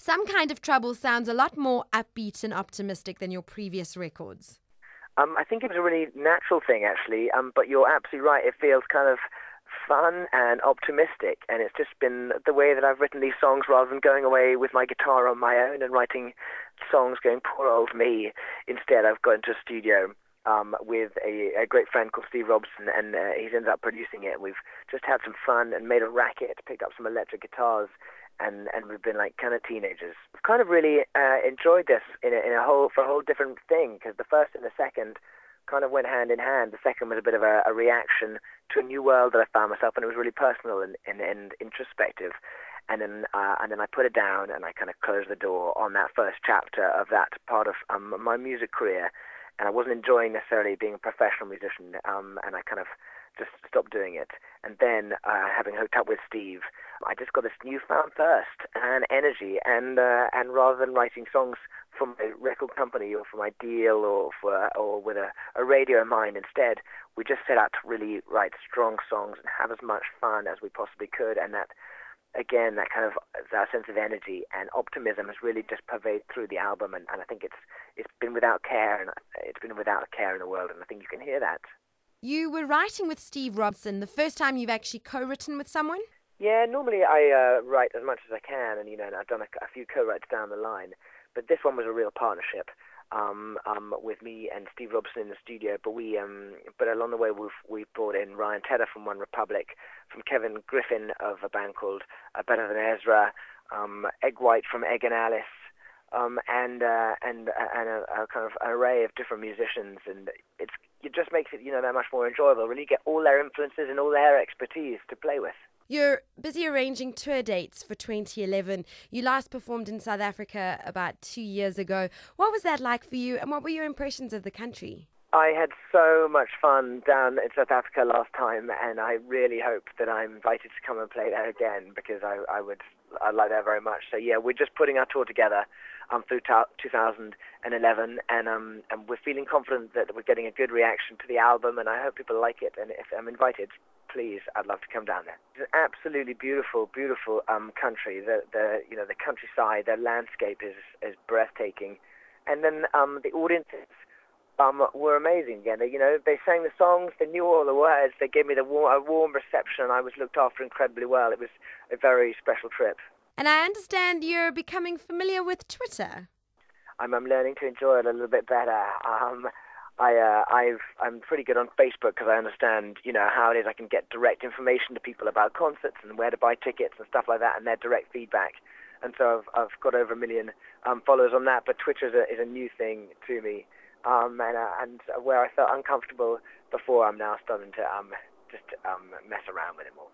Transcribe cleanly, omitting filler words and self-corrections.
Some Kind of Trouble sounds a lot more upbeat and optimistic than your previous records. I think it was a really natural thing, actually, but you're absolutely right. It feels kind of fun and optimistic, and it's just been the way that I've written these songs rather than going away with my guitar on my own and writing songs going, poor old me. Instead, I've got into a studio with a great friend called Steve Robson, and he's ended up producing it. We've just had some fun and made a racket, picked up some electric guitars, and we've been like kind of teenagers. We've kind of really enjoyed this for a whole different thing, because the first and the second kind of went hand in hand. The second was a bit of a reaction to a new world that I found myself, and it was really personal and introspective. And then I put it down, and I kind of closed the door on that first chapter of that part of my music career. And I wasn't enjoying necessarily being a professional musician, and I kind of just stopped doing it. And then, having hooked up with Steve, I just got this newfound thirst and energy. And rather than writing songs for my record company or for my deal or with a radio in mind, instead, we just set out to really write strong songs and have as much fun as we possibly could. And that, again, that sense of energy and optimism has really just pervaded through the album. And I think it's been without care, and it's been without care in the world. And I think you can hear that. You were writing with Steve Robson, the first time you've actually co-written with someone? Yeah, normally I write as much as I can, and and I've done a few co-writes down the line. But this one was a real partnership with me and Steve Robson in the studio. But along the way we've brought in Ryan Tedder from One Republic, from Kevin Griffin of a band called Better Than Ezra, Egg White from Egg and Alice, and a kind of an array of different musicians, and it just makes it that much more enjoyable. Really get all their influences and all their expertise to play with. You're busy arranging tour dates for 2011. You last performed in South Africa about 2 years ago. What was that like for you, and what were your impressions of the country? I had so much fun down in South Africa last time, and I really hope that I'm invited to come and play there again, because I'd like that very much. So yeah, we're just putting our tour together through 2011, and we're feeling confident that we're getting a good reaction to the album, and I hope people like it. And if I'm invited, please, I'd love to come down there. It's an absolutely beautiful, beautiful country. The countryside, the landscape is breathtaking, and then the audiences were amazing. Again, they sang the songs, they knew all the words, they gave me a warm reception. I was looked after incredibly well. It was a very special trip. And I understand you're becoming familiar with Twitter. I'm learning to enjoy it a little bit better. I'm pretty good on Facebook, because I understand how it is. I can get direct information to people about concerts and where to buy tickets and stuff like that, and their direct feedback. And so I've got over 1 million followers on that. But Twitter is a new thing to me, and where I felt uncomfortable before, I'm now starting to just mess around with it more.